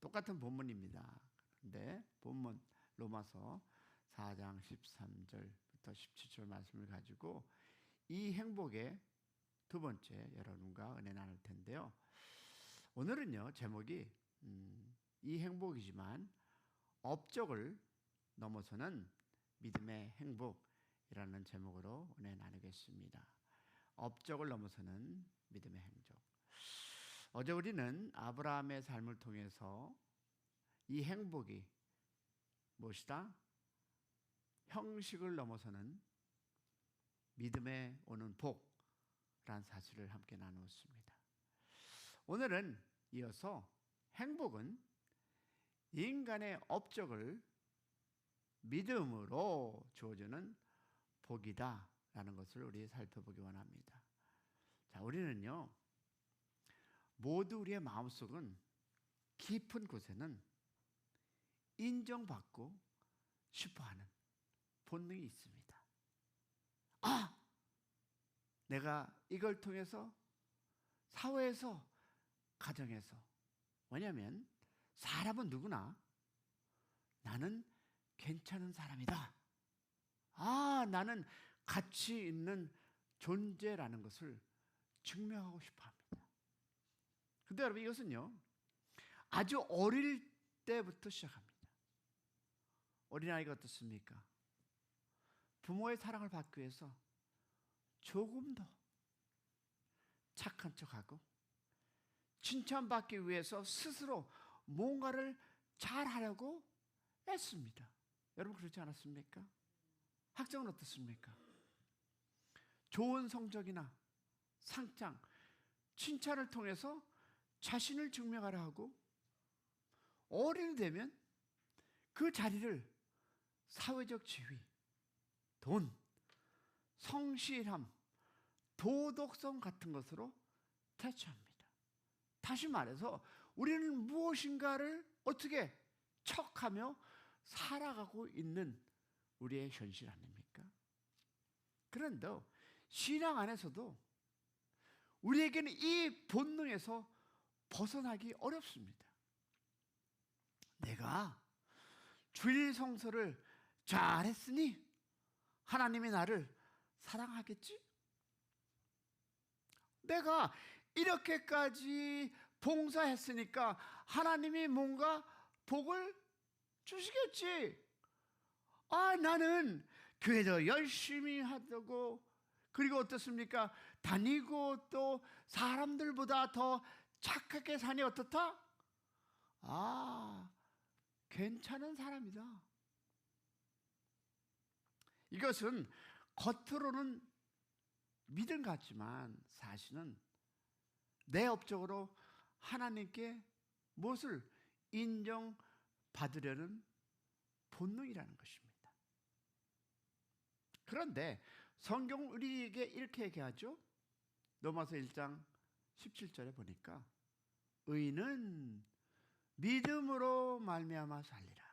똑같은 본문입니다. 그런데 본문 로마서 4장 13절부터 17절 말씀을 가지고 이 행복의 두 번째 여러분과 은혜 나눌 텐데요. 오늘은요, 제목이 이 행복이지만 업적을 넘어서는 믿음의 행복이라는 제목으로 은혜 나누겠습니다. 업적을 넘어서는 믿음의 행복. 어제 우리는 아브라함의 삶을 통해서 이 행복이 무엇이다? 형식을 넘어서는 믿음에 오는 복이라는 사실을 함께 나누었습니다. 오늘은 이어서 행복은 인간의 업적을 믿음으로 주어주는 복이다 라는 것을 우리 살펴보기 원합니다. 자, 우리는요, 모두 우리의 마음속은 깊은 곳에는 인정받고 싶어하는 본능이 있습니다. 아! 내가 이걸 통해서 사회에서, 가정에서, 왜냐하면 사람은 누구나 나는 괜찮은 사람이다. 아, 나는 가치 있는 존재라는 것을 증명하고 싶어 합니다. 근데 여러분, 이것은요, 아주 어릴 때부터 시작합니다. 어린아이가 어떻습니까? 부모의 사랑을 받기 위해서 조금 더 착한 척하고 칭찬받기 위해서 스스로 뭔가를 잘하려고 애씁니다. 여러분, 그렇지 않았습니까? 학점은 어떻습니까? 좋은 성적이나 상장, 칭찬을 통해서 자신을 증명하려 하고 어른이 되면 그 자리를 사회적 지위, 돈, 성실함, 도덕성 같은 것으로 대체합니다. 다시 말해서 우리는 무엇인가를 어떻게 척하며 살아가고 있는 우리의 현실 아닙니까? 그런데 신앙 안에서도 우리에게는 이 본능에서 벗어나기 어렵습니다. 내가 주일 성서를 잘했으니 하나님이 나를 사랑하겠지? 내가 이렇게까지 봉사했으니까 하나님이 뭔가 복을 주시겠지? 아, 나는 교회도 열심히 하고, 그리고 어떻습니까? 다니고 또 사람들보다 더 착하게 사니 어떻다? 아, 괜찮은 사람이다. 이것은 겉으로는 믿음 같지만 사실은 내 업적으로 하나님께 무엇을 인정받으려는 본능이라는 것입니다. 그런데 성경 우리에게 이렇게 얘기하죠. 로마서 1장 17절에 보니까 의인은 믿음으로 말미암아 살리라.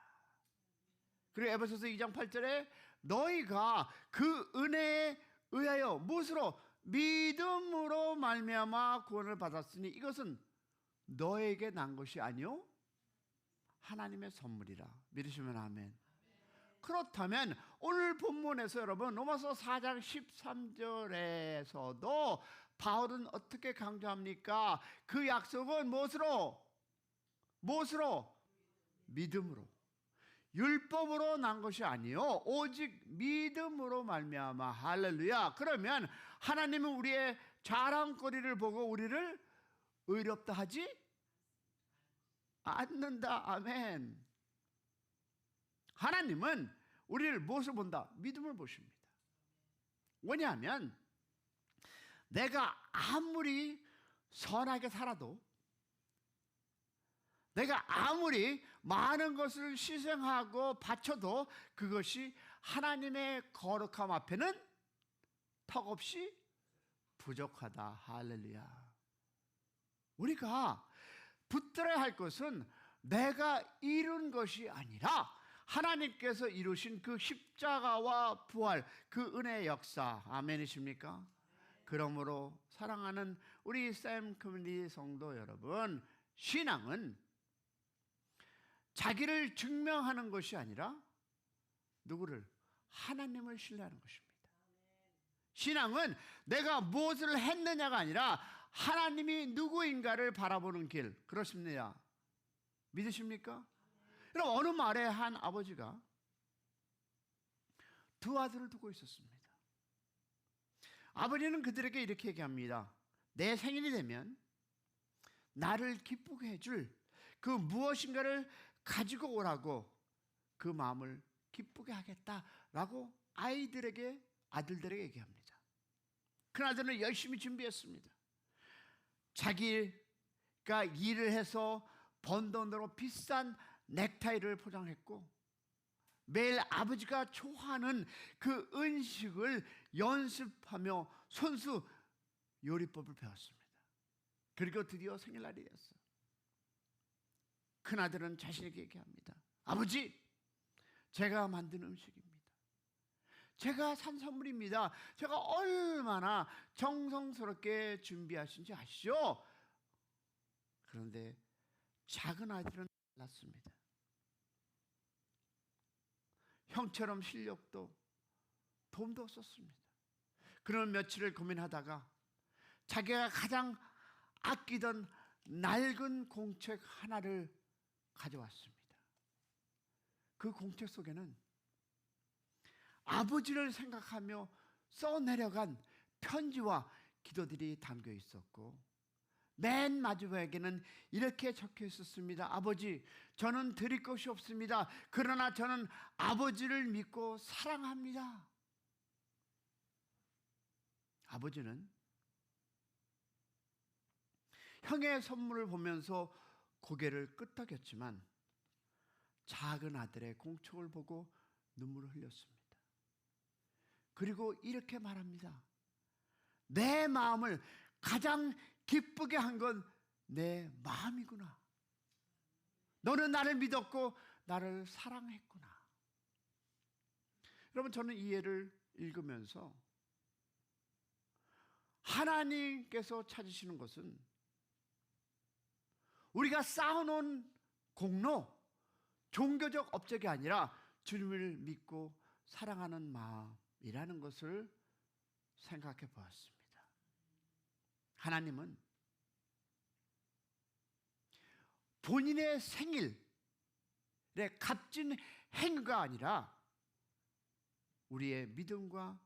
그리고 에베소서 2장 8절에 너희가 그 은혜에 의하여 무엇으로? 믿음으로 말미암아 구원을 받았으니 이것은 너에게 난 것이 아니요 하나님의 선물이라. 믿으시면 아멘. 그렇다면 오늘 본문에서 여러분 로마서 4장 13절에서도 바울은 어떻게 강조합니까? 그 약속은 무엇으로? 믿음으로. 율법으로 난 것이 아니요 오직 믿음으로 말미암아. 할렐루야. 그러면 하나님은 우리의 자랑거리를 보고 우리를 의롭다 하지 않는다. 아멘. 하나님은 우리를 무엇을 본다? 믿음을 보십니다. 왜냐하면 내가 아무리 선하게 살아도, 내가 아무리 많은 것을 희생하고 바쳐도 그것이 하나님의 거룩함 앞에는 턱없이 부족하다. 할렐루야. 우리가 붙들어야 할 것은 내가 이룬 것이 아니라 하나님께서 이루신 그 십자가와 부활, 그 은혜의 역사. 아멘이십니까? 그러므로 사랑하는 우리 샘 커뮤니티 성도 여러분, 신앙은 자기를 증명하는 것이 아니라 누구를? 하나님을 신뢰하는 것입니다. 신앙은 내가 무엇을 했느냐가 아니라 하나님이 누구인가를 바라보는 길. 그렇습니다. 믿으십니까? 그럼 어느 말에 한 아버지가 두 아들을 두고 있었습니다. 아버지는 그들에게 이렇게 얘기합니다. 내 생일이 되면 나를 기쁘게 해줄 그 무엇인가를 가지고 오라고 그 마음을 기쁘게 하겠다라고 아들들에게 얘기합니다. 그나저나 열심히 준비했습니다. 자기가 일을 해서 번 돈으로 비싼 넥타이를 포장했고 매일 아버지가 좋아하는 그 음식을 연습하며 손수 요리법을 배웠습니다. 그리고 드디어 생일날이 됐어요. 큰아들은 자신에게 얘기합니다. 아버지, 제가 만든 음식입니다. 제가 산 선물입니다. 제가 얼마나 정성스럽게 준비하신지 아시죠? 그런데 작은 아들은 달랐습니다. 형처럼 실력도 돈도 없었습니다. 그런 며칠을 고민하다가 자기가 가장 아끼던 낡은 공책 하나를 가져왔습니다. 그 공책 속에는 아버지를 생각하며 써내려간 편지와 기도들이 담겨 있었고 맨 마지막에는 이렇게 적혀 있었습니다. 아버지, 저는 드릴 것이 없습니다. 그러나 저는 아버지를 믿고 사랑합니다. 아버지는 형의 선물을 보면서 고개를 끄덕였지만 작은 아들의 공책을 보고 눈물을 흘렸습니다. 그리고 이렇게 말합니다. 내 마음을 가장 기쁘게 한 건 내 마음이구나. 너는 나를 믿었고 나를 사랑했구나. 여러분, 저는 이 예를 읽으면서 하나님께서 찾으시는 것은 우리가 쌓아놓은 공로, 종교적 업적이 아니라 주님을 믿고 사랑하는 마음이라는 것을 생각해 보았습니다. 하나님은 본인의 생일에 값진 행위가 아니라 우리의 믿음과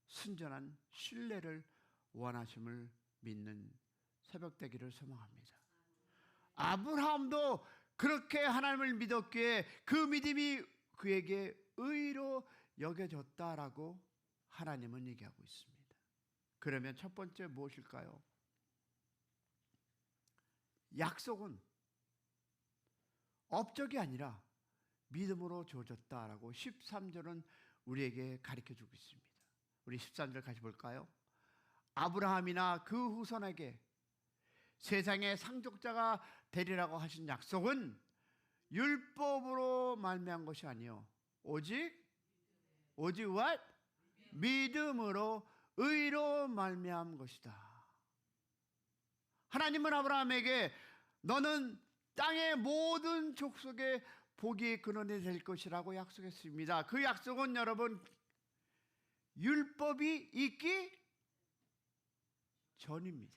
순전한 신뢰를 원하심을 믿는 새벽 되기를 소망합니다. 아브라함도 그렇게 하나님을 믿었기에 그 믿음이 그에게 의로 여겨졌다라고 하나님은 얘기하고 있습니다. 그러면 첫 번째 무엇일까요? 약속은 업적이 아니라 믿음으로 주어졌다라고 13절은 우리에게 가르쳐주고 있습니다. 우리 13절 같이 볼까요? 아브라함이나 그 후손에게 세상의 상속자가 되리라고 하신 약속은 율법으로 말미암은 것이 아니요 오직 what? 믿음으로 의로 말미암은 것이다. 하나님은 아브라함에게 너는 땅의 모든 족속의 복의 근원이 될 것이라고 약속했습니다. 그 약속은 여러분 율법이 있기 전입니다.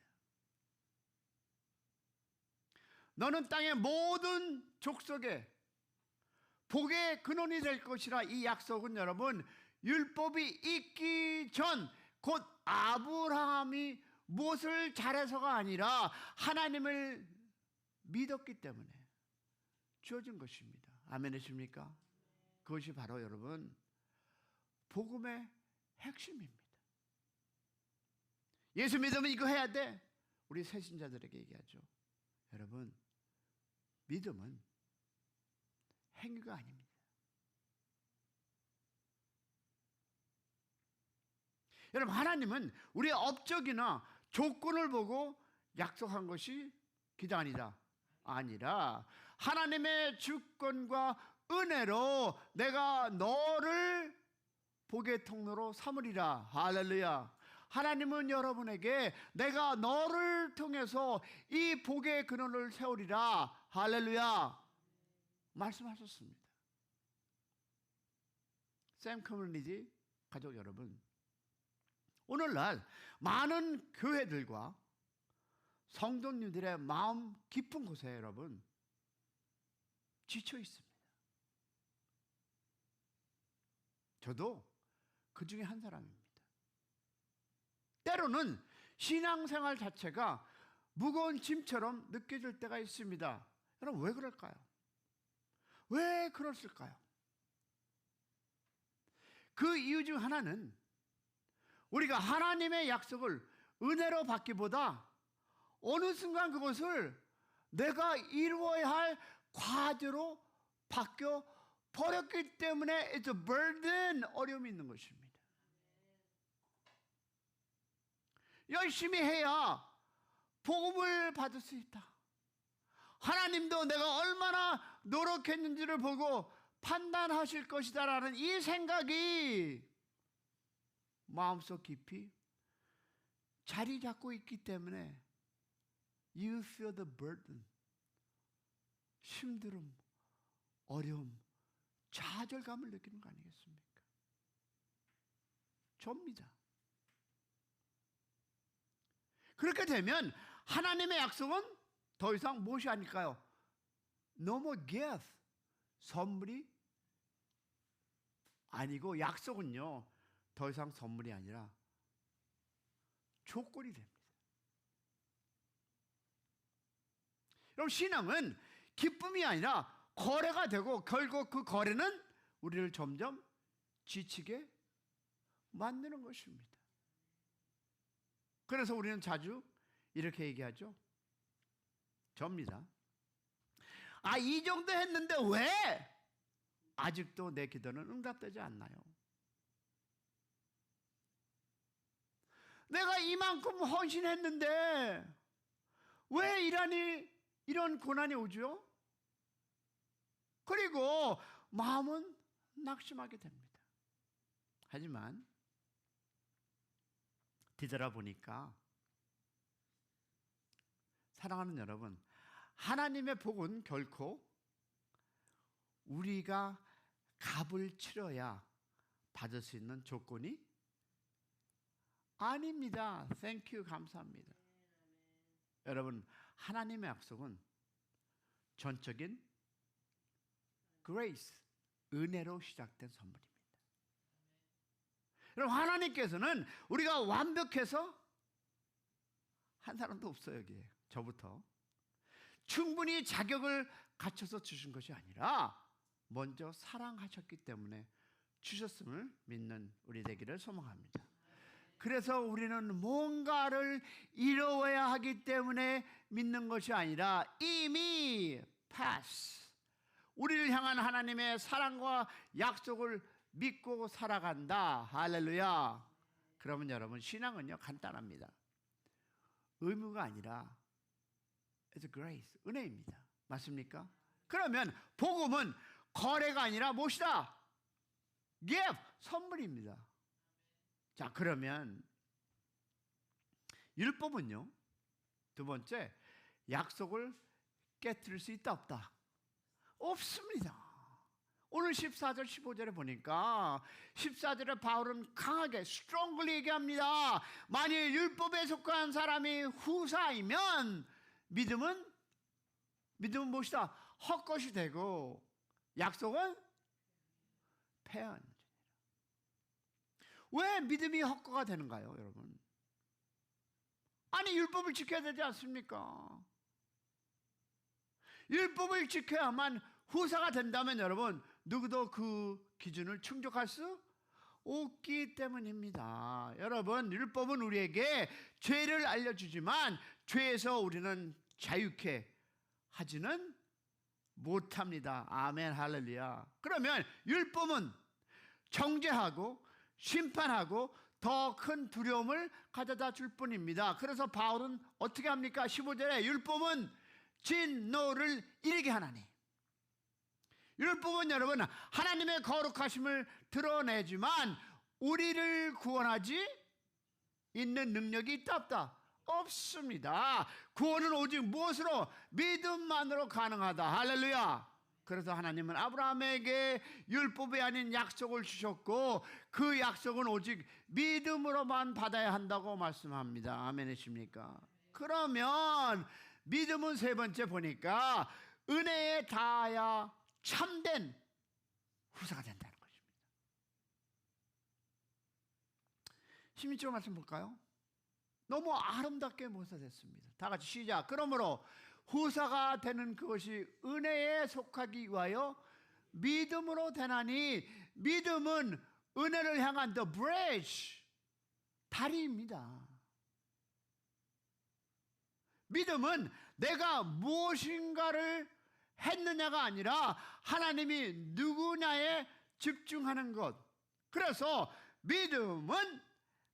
너는 땅의 모든 족속의 복의 근원이 될 것이라. 이 약속은 여러분 율법이 있기 전, 곧 아브라함이 무엇을 잘해서가 아니라 하나님을 믿었기 때문에 주어진 것입니다. 아멘이십니까? 그것이 바로 여러분 복음의 핵심입니다. 예수 믿으면 이거 해야 돼. 우리 새신자들에게 얘기하죠. 여러분, 믿음은 행위가 아닙니다. 여러분, 하나님은 우리의 업적이나 조건을 보고 약속한 것이 기도 아니라 하나님의 주권과 은혜로 내가 너를 복의 통로로 삼으리라. 할렐루야. 하나님은 여러분에게 내가 너를 통해서 이 복의 근원을 세우리라. 할렐루야. 말씀하셨습니다. 샘 커뮤니티 가족 여러분, 오늘날 많은 교회들과 성도님들의 마음 깊은 곳에 여러분 지쳐 있습니다. 저도 그 중에 한 사람입니다. 때로는 신앙생활 자체가 무거운 짐처럼 느껴질 때가 있습니다. 여러분, 왜 그럴까요? 왜 그랬을까요? 그 이유 중 하나는 우리가 하나님의 약속을 은혜로 받기보다 어느 순간 그것을 내가 이루어야 할 과제로 바뀌어 버렸기 때문에 it's a burden, 어려움이 있는 것입니다. 열심히 해야 복음을 받을 수 있다. 하나님도 내가 얼마나 노력했는지를 보고 판단하실 것이다라는 이 생각이 마음속 깊이 자리 잡고 있기 때문에 you feel the burden, 힘듦, 어려움, 좌절감을 느끼는 거 아니겠습니까? 접니다. 그렇게 되면 하나님의 약속은 더 이상 무엇이 아닐까요? No more gift, 선물이 아니고 약속은요, 더 이상 선물이 아니라 조건이 됩니다. 여러분, 신앙은 기쁨이 아니라 거래가 되고 결국 그 거래는 우리를 점점 지치게 만드는 것입니다. 그래서 우리는 자주 이렇게 얘기하죠. 접니다. 이 정도 했는데 왜 아직도 내 기도는 응답되지 않나요? 내가 이만큼 헌신했는데 왜 이런 고난이 오죠? 그리고 마음은 낙심하게 됩니다. 하지만 뒤돌아보니까 사랑하는 여러분, 하나님의 복은 결코 우리가 값을 치러야 받을 수 있는 조건이 아닙니다. Thank you, 감사합니다. 여러분, 하나님의 약속은 전적인 grace, 은혜로 시작된 선물입니다. 여러분, 하나님께서는 우리가 완벽해서 한 사람도 없어요. 여기에 저부터 충분히 자격을 갖춰서 주신 것이 아니라 먼저 사랑하셨기 때문에 주셨음을 믿는 우리 되기를 소망합니다. 그래서 우리는 뭔가를 이루어야 하기 때문에 믿는 것이 아니라 이미 pass, 우리를 향한 하나님의 사랑과 약속을 믿고 살아간다. 할렐루야. 그러면 여러분, 신앙은요 간단합니다. 의무가 아니라 it's a grace, 은혜입니다. 맞습니까? 그러면 복음은 거래가 아니라 무엇이다? gift, 선물입니다. 자, 그러면 율법은요, 두 번째, 약속을 깨뜨릴 수 있다 없다? 없습니다. 오늘 14절 15절에 보니까 14절에 바울은 강하게 strongly 얘기합니다. 만일 율법에 속한 사람이 후사이면 믿음은 무엇이다? 헛것이 되고 약속은 폐한. 왜 믿음이 헛거가 되는가요, 여러분? 아니, 율법을 지켜야 되지 않습니까? 율법을 지켜야만 후사가 된다면 여러분, 누구도 그 기준을 충족할 수 없기 때문입니다. 여러분, 율법은 우리에게 죄를 알려주지만 죄에서 우리는 자유케 하지는 못합니다. 아멘, 할렐루야. 그러면 율법은 정죄하고 심판하고 더 큰 두려움을 가져다 줄 뿐입니다. 그래서 바울은 어떻게 합니까? 15절에 율법은 진노를 이르게 하나니. 율법은 여러분 하나님의 거룩하심을 드러내지만 우리를 구원하지 있는 능력이 있다 없다? 없습니다. 구원은 오직 무엇으로? 믿음만으로 가능하다. 할렐루야. 그래서 하나님은 아브라함에게 율법이 아닌 약속을 주셨고 그 약속은 오직 믿음으로만 받아야 한다고 말씀합니다. 아멘이십니까? 그러면 믿음은 세 번째 보니까 은혜에 닿아야 참된 후사가 된다는 것입니다. 16절 말씀 볼까요? 너무 아름답게 묘사됐습니다. 다 같이 시작. 그러므로 후사가 되는 그것이 은혜에 속하기 위하여 믿음으로 되나니, 믿음은 은혜를 향한 the bridge, 다리입니다. 믿음은 내가 무엇인가를 했느냐가 아니라 하나님이 누구냐에 집중하는 것. 그래서 믿음은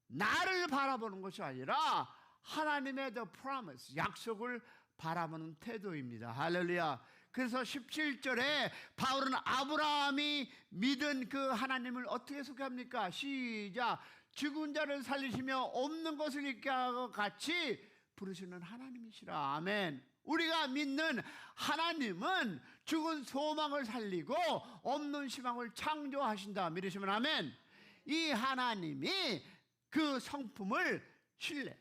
나를 바라보는 것이 아니라 하나님의 the promise, 약속을 바라보는 태도입니다. 할렐루야. 그래서 17절에 바울은 아브라함이 믿은 그 하나님을 어떻게 소개합니까? 시작. 죽은 자를 살리시며 없는 것을 있게 하고 같이 부르시는 하나님이시라. 아멘. 우리가 믿는 하나님은 죽은 소망을 살리고 없는 희망을 창조하신다. 믿으시면 아멘. 이 하나님이 그 성품을 신뢰.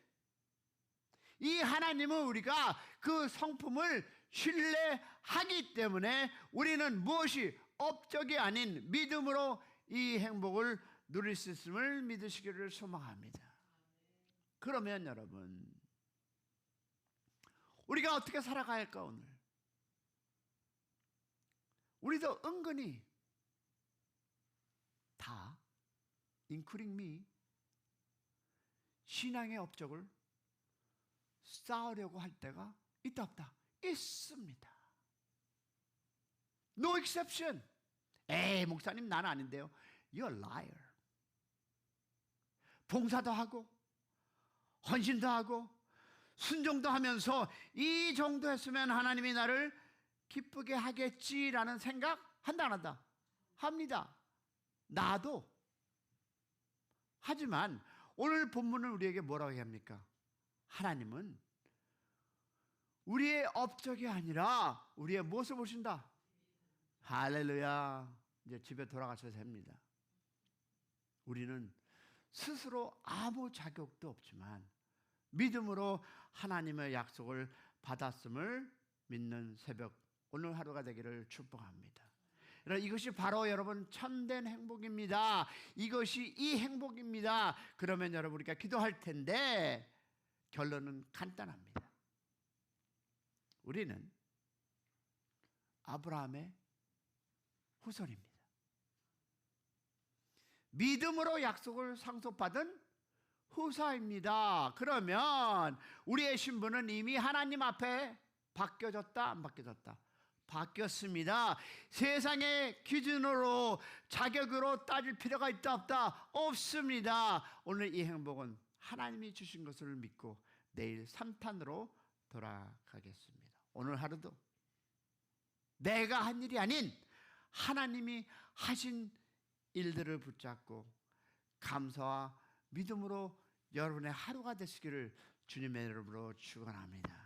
이 하나님은 우리가 그 성품을 신뢰하기 때문에 우리는 무엇이 업적이 아닌 믿음으로 이 행복을 누릴 수 있음을 믿으시기를 소망합니다. 그러면 여러분, 우리가 어떻게 살아가야 할까 오늘? 우리도 은근히 다 including me 신앙의 업적을 쌓으려고 할 때가 있다 없다? 있습니다. No exception. 에이 목사님 나는 아닌데요. You're a liar. 봉사도 하고 헌신도 하고 순종도 하면서 이 정도 했으면 하나님이 나를 기쁘게 하겠지라는 생각 한다 안 한다? 합니다. 나도. 하지만 오늘 본문은 우리에게 뭐라고 합니까? 하나님은 우리의 업적이 아니라 우리의 무엇을 보신다? 할렐루야. 이제 집에 돌아가셔도 됩니다. 우리는 스스로 아무 자격도 없지만 믿음으로 하나님의 약속을 받았음을 믿는 새벽, 오늘 하루가 되기를 축복합니다. 이것이 바로 여러분 참된 행복입니다. 이것이 이 행복입니다. 그러면 여러분 우리가 기도할 텐데 결론은 간단합니다. 우리는 아브라함의 후손입니다. 믿음으로 약속을 상속받은 후사입니다. 그러면 우리의 신분은 이미 하나님 앞에 바뀌어졌다 안 바뀌어졌다? 바뀌었습니다. 세상의 기준으로 자격으로 따질 필요가 있다 없다? 없습니다. 오늘 이 행복은 하나님이 주신 것을 믿고 내일 삼탄으로 돌아가겠습니다. 오늘 하루도 내가 한 일이 아닌 하나님이 하신 일들을 붙잡고 감사와 믿음으로 여러분의 하루가 되시기를 주님의 이름으로 축원합니다.